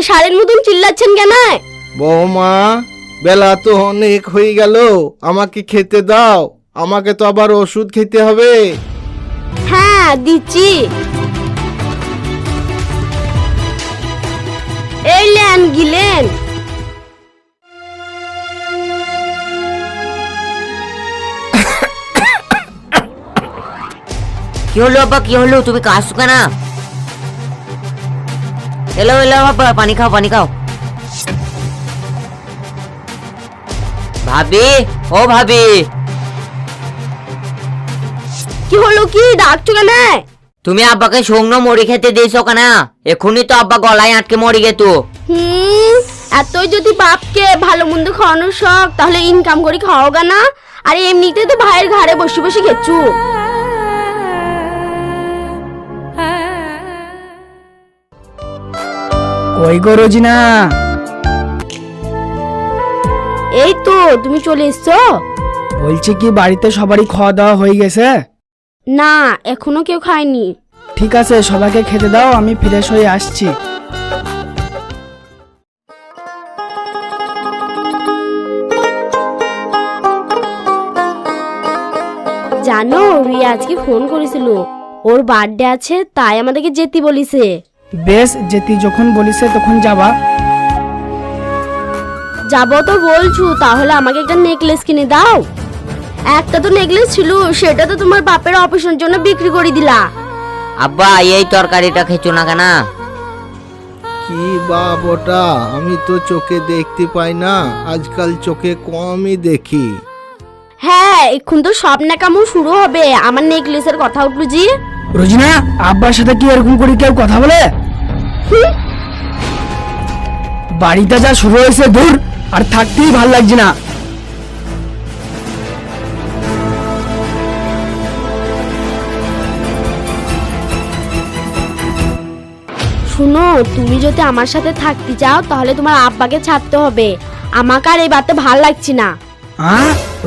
সারের মতন চিল্লাচ্ছেন কেন? বৌমা, বেলা তো অনেক হয়ে গেল, আমাকে খেতে দাও। আমাকে তো আবার ওষুধ খেতে হবে। হ্যাঁ দিচ্ছি। এই লেন গিলেন। কি হলো আব্বা, কি হলো? তুমি কাশছো কেন? এলো এলো আব্বা, পানি খাও পানি খাও। ভাবি, ও ভাবি, কি হলো, কি ডাকছো কেন? তুমি আব্বাকে শুকনো মুড়ি খেতে দিয়েছো কেন? এখনই তো আব্বা গলায় আটকে মরে গেত। এতই যদি বাপকে ভালো মন্দ খাওয়ানোর শখ, তাহলে ইনকাম করে খাওয়াগা না। আর এমনিতে তো ভাইয়ের ঘাড়ে বসে বসে খেচ্ছু। কই গো রোজিনা? এই তো তুমি চলে এসছো। বলছি কি বাড়িতে সবারই খাওয়া দাওয়া হয়ে গেছে? না, এখনো কেউ খায়নি। ঠিক আছে, সবাইকে খেতে দাও, আমি ফ্রেশ হয়ে আসছি। জানো, রিয়া আজকে ফোন করেছিল, ওর বার্থডে আছে, তাই আমাদেরকে যেতে বলিছে। বেশ, যেতে যখন বলিছে তখন যাবা। যাবো তো বলছু, তাহলে আমাকে একটা নেকলেস কিনে দাও। একটা তো নেকলেস ছিল, সেটা তো তোমার বাপের অপারেশনের জন্য বিক্রি করে দিলা। আব্বা এই তরকারিটা খেছো না কেন? কি বাপ ওটা? আমি তো চোখে দেখতে পাই না, আজকাল চোখে কমই দেখি। হ্যাঁ, এখন তো সব নাকামো শুরু হবে। আমার নেকলেসের কথা উঠলো জি। রোজিনা, আব্বার সাথে কি এরকম করে কেউ কথা বলে? বাড়িতে যা শুরু হয়েছে, দূর, আর থাকতেই ভাল লাগছে না। শুনো, তুমি যদি আমার সাথে থাকতে চাও, তাহলে তোমার আব্বাকে ছাড়তে হবে। আমাকে আর এই বাতে ভাল লাগছে না।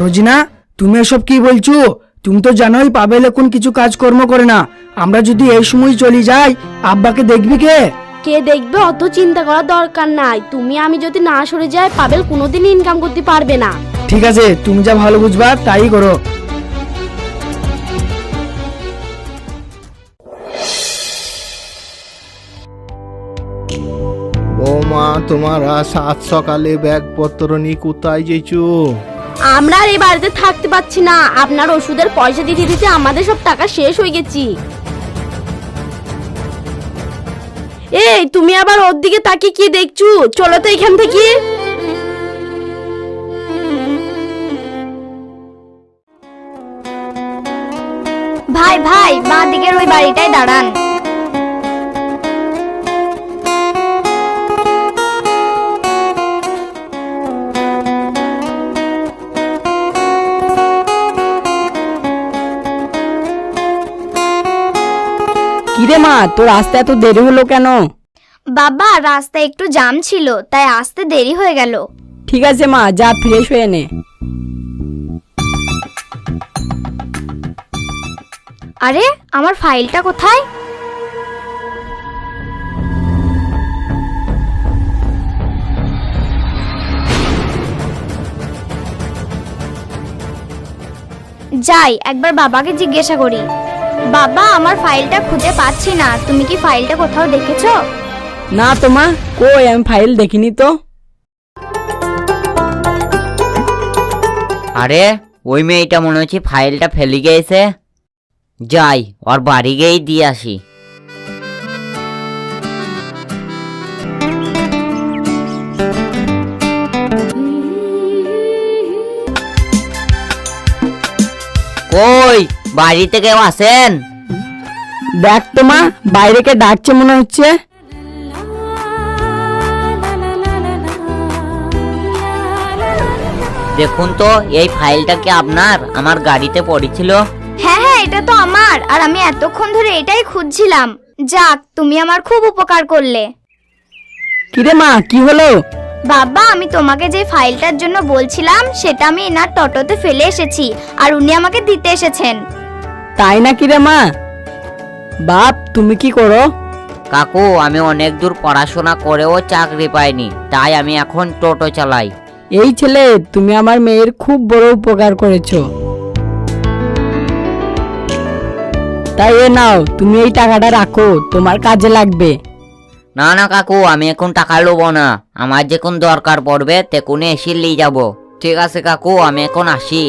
রোজিনা, তুমি এসব কি বলছো? তুমি তো জানোই পাবেল এখন কিছু কাজকর্ম করে না। আমরা যদি এই সময় চলে যাই, আব্বাকে দেখবি কে? কে দেখবে অত চিন্তা করার দরকার নাই। তুমি আমি যদি না সরে যাই, পাবেল কোনোদিন ইনকাম করতে পারবে না। ঠিক আছে, তুমি যা ভালো বুঝবা তাই করো। বৌমা, তোমারা সাত সকালে ব্যাগপত্র নিয়ে কোথায় যেছো? আমরা আর এই বাড়িতে থাকতে পারছি না। আপনার ওষুধের পয়সা দিতে দিতে আমাদের সব টাকা শেষ হয়ে গেছি। এই তুমি আবার ওর দিকে তাকিয়ে কি দেখছো? চলো তো এখান থেকে। ভাই ভাই, বাঁ দিকের ওই বাড়িটায় দাঁড়ান। কিরে মা, তোর আসতে এত দেরি হলো কেন? বাবা, রাস্তায় একটু জ্যাম ছিল, তাই আসতে দেরি হয়ে গেল। ঠিক আছে মা, যা ফ্রেশ হয়ে নে। আরে, আমার ফাইলটা কোথায়? যাই একবার বাবাকে জিজ্ঞাসা করি। বাবা, আমার ফাইলটা খুঁজে পাচ্ছি না, তুমি কি ফাইলটা কোথাও দেখেছো? না তো মা, কই আমি ফাইল দেখিনি তো। আরে ওই মেয়েটা মনে হচ্ছে ফাইলটা ফেলে গিয়েছে। যাই, ওর বাড়ি গিয়েই দিয়ে আসি। কই, বাড়িতে কেউ আছেন? দেখ তো মা, বাইরে কে ডাকছে মনে হচ্ছে। দেখুন তো, এই ফাইলটা কি আপনার? আমার গাড়িতে পড়েছিল। হ্যাঁ হ্যাঁ, এটা তো আমার, আর আমি এতক্ষণ ধরে এটাই খুঁজছিলাম। যাক, তুমি আমার খুব উপকার করলে। কিরে মা, কি হলো? বাবা, আমি তোমাকে যে ফাইলটার জন্য বলছিলাম, সেটা আমি এনার টোটোতে ফেলে এসেছি, আর উনি আমাকে দিতে এসেছেন। তাই না কিরে মা? বাপ, তুমি কি করো? কাকু আমি অনেক দূর পড়াশোনা করেও চাকরি পাইনি, তাই আমি এখন টোটো চালাই। এই ছেলে, তুমি আমার মেয়ের খুব বড় উপকার করেছো। তাই এ নাও, তুমি এই টাকাটা রাখো, তোমার কাজে লাগবে। না না কাকু, আমি এখন টাকা নেবো না, আমার যখন দরকার পড়বে তখনই এসে নিয়ে যাবো। ঠিক আছে কাকু, আমি এখন আসি।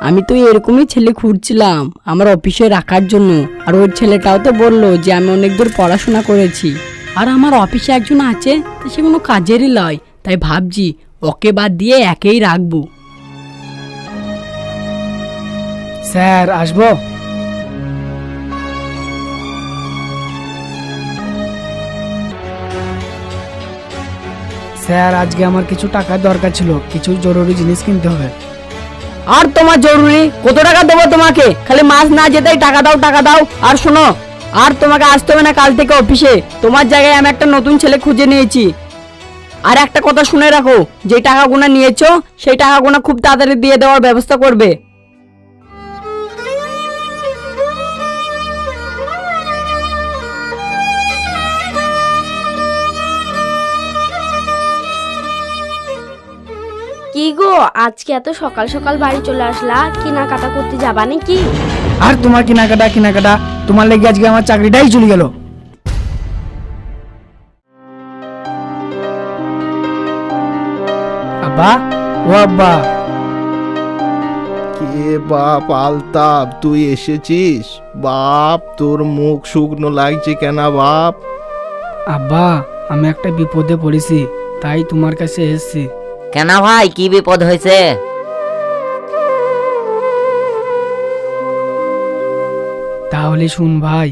আমি তো এরকমই ছেলে খুঁজছিলাম আমার অফিসে রাখার জন্য, আর ওই ছেলেটাও তো বললো যে আমি অনেক দূর পড়াশোনা করেছি, আর আমার অফিসে একজন আছে, তো সে কোনো কাজেরই লয়, তাই ভাবছি ওকে বাদ দিয়ে একেই রাখবো। স্যার আসবো? স্যার আজকে আমার কিছু টাকার দরকার ছিল, কিছু জরুরি জিনিস কিনতে হবে। আর তোমার জরুরি কত টাকা দেবো তোমাকে? খালি মাস না যেতেই টাকা দাও টাকা দাও। আর শোনো, আর তোমাকে আসতে হবে না কাল থেকে অফিসে, তোমার জায়গায় আমি একটা নতুন ছেলে খুঁজে নিয়েছি। আর একটা কথা শুনে রাখো, যে টাকাগুলো নিয়েছো সেই টাকাগুলো খুব তাড়াতাড়ি দিয়ে দেওয়ার ব্যবস্থা করবে। কি গো, আজকে এত সকাল সকাল বাড়ি চলে আসলা? কেনাকাটা করতে যাবা নাকি? আর তোমার কেনাকাটা তোমার লেগে আজকে আমার চাকরিটাই চলে গেল। আব্বা, ও আব্বা। কে বাপ আলতাপ, তুই এসেছিস? বাপ, তোর মুখ শুকনো লাগছে কেন বাপ? আব্বা, আমি একটা বিপদে পড়েছি, তাই তোমার কাছে এসেছি। কেন ভাই, কি বিপদ হয়েছে? তাহলে শুন ভাই।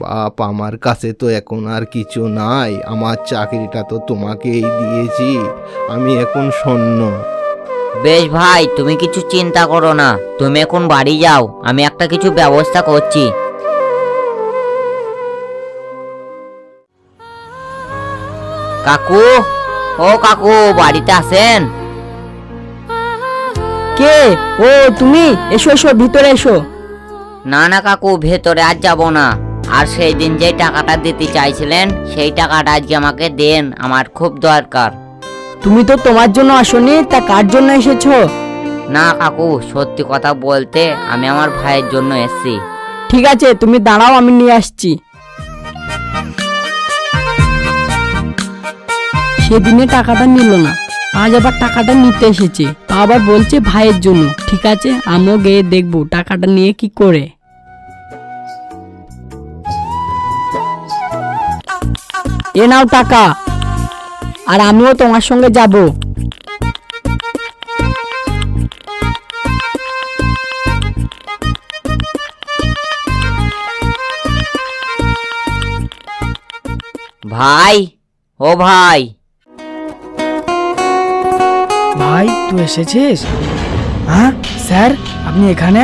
বাপ, আমার কাছে তো এখন আর কিছু নাই, আমার চাকরিটা তো তোমাকেই দিয়েছি, আমি এখন শূন্য। বেশ ভাই, তুমি কিছু চিন্তা করো না, তুমি এখন বাড়ি যাও, আমি একটা কিছু ব্যবস্থা করছি। কাকু, ও কাকু, বাড়িতে আছেন? কে? ও তুমি? এসো এসো, ভিতরে এসো। না না কাকু, ভেতরে আর যাব না। আর সেই দিন যে টাকাটা দিতে চাইছিলেন সেই টাকাটা আজকে আমাকে দেন, আমার খুব দরকার। তুমি তো তোমার জন্য আসোনি, তা কার জন্য এসেছো? না কাকু, সত্যি কথা বলতে আমি আমার ভাইয়ের জন্য এসেছি। ঠিক আছে, তুমি দাঁড়াও, আমি নিয়ে আসছি। সেদিনে টাকাটা নিল না, আজ আবার টাকাটা নিতে এসেছে, তা আবার বলছে ভাইয়ের জন্য। ঠিক আছে, আমিও গিয়ে দেখবো টাকাটা নিয়ে কি করে। এ নাও টাকা, আর আমিও তোমার সঙ্গে যাব। ভাই, ও ভাই। ভাই, তুই এসেছিস? হ্যাঁ স্যার, আপনি এখানে?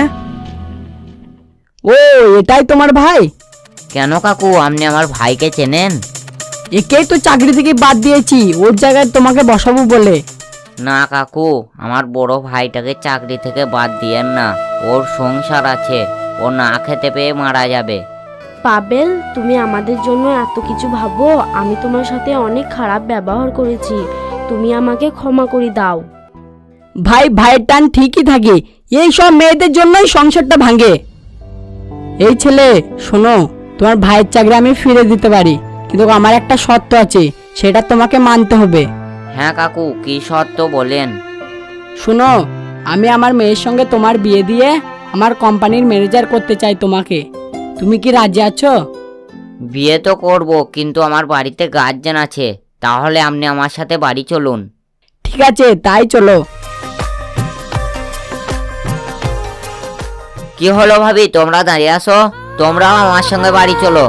ও, এটাই তোমার ভাই? কেন কাকু, আপনি আমার ভাইকে চেনেন? একেই তো চাকরি থেকে বাদ দিয়েছি, ওর জায়গায় তোমাকে বসাবো বলে। না কাকু, আমার বড় ভাইটাকে চাকরি থেকে বাদ দিয়েন না, ওর সংসার আছে, ও না খেতে পেয়ে মারা যাবে। পাবেল, তুমি আমাদের জন্য এত কিছু ভাবো, আমি তোমার সাথে অনেক খারাপ ব্যবহার করেছি, তুমি আমাকে ক্ষমা করে দাও। ভাই ভাইয়ের টান ঠিকই থাকে, এই সব মেয়েদের জন্যই সংসারটা ভাঙে। এই ছেলে শোনো, তোমার ভাইয়ের চাকরি আমি ফিরে দিতে পারি, কিন্তু আমার একটা শর্ত আছে, সেটা তোমাকে মানতে হবে। হ্যাঁ কাকু, কি শর্ত বলেন? শোনো, আমি আমার মেয়ের সঙ্গে তোমার বিয়ে দিয়ে আমার কোম্পানির ম্যানেজার করতে চাই তোমাকে। তুমি কি রাজি আছো? বিয়ে তো করব, কিন্তু আমার বাড়িতে গার্জেন আছে, তাহলে আপনি আমার সাথে বাড়ি চলুন। ঠিক আছে, তাই চলো। কি হলো ভাবি, তোমরা দাঁড়িয়ে আসো, তোমরাও আমার সঙ্গে বাড়ি চলো।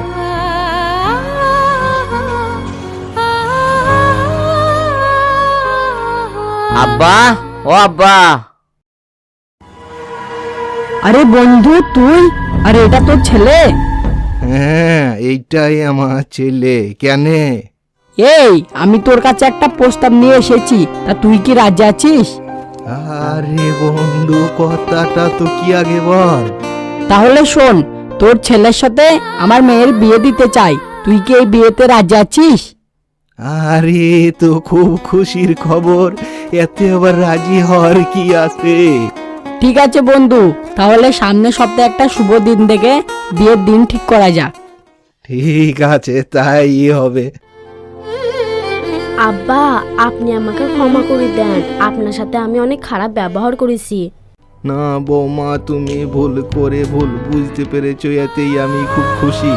আব্বা, ও আব্বা। আরে বন্ধু তুই, আরে এটা তোর ছেলে? হ্যাঁ, এইটাই আমার ছেলে। কেনে? এই, আমি তোর কাছে একটা প্রস্তাব নিয়ে এসেছি, তা তুই কি রাজি আছিস? আরে বন্ধু, কথাটা তো কি আগে বল। তাহলে শোন, তোর ছেলের সাথে আমার মেয়ের বিয়ে দিতে চাই, তুই কি এই বিয়েতে রাজি আছিস? আরে তো খুব খুশির খবর, এতে আবার রাজি হওয়ার কি আছে? ঠিক আছে বন্ধু, তাহলে সামনের সপ্তাহে একটা শুভ দিন দেখে বিয়ের দিন ঠিক করা যাক। ঠিক আছে, তাই হবে। আব্বা, আপনি আমাকে ক্ষমা করে দেন, আপনার সাথে আমি অনেক খারাপ ব্যবহার করেছি। না বৌমা, তুমি ভুল করে ভুল বুঝতে পেরেছো, এতেই আমি খুব খুশি।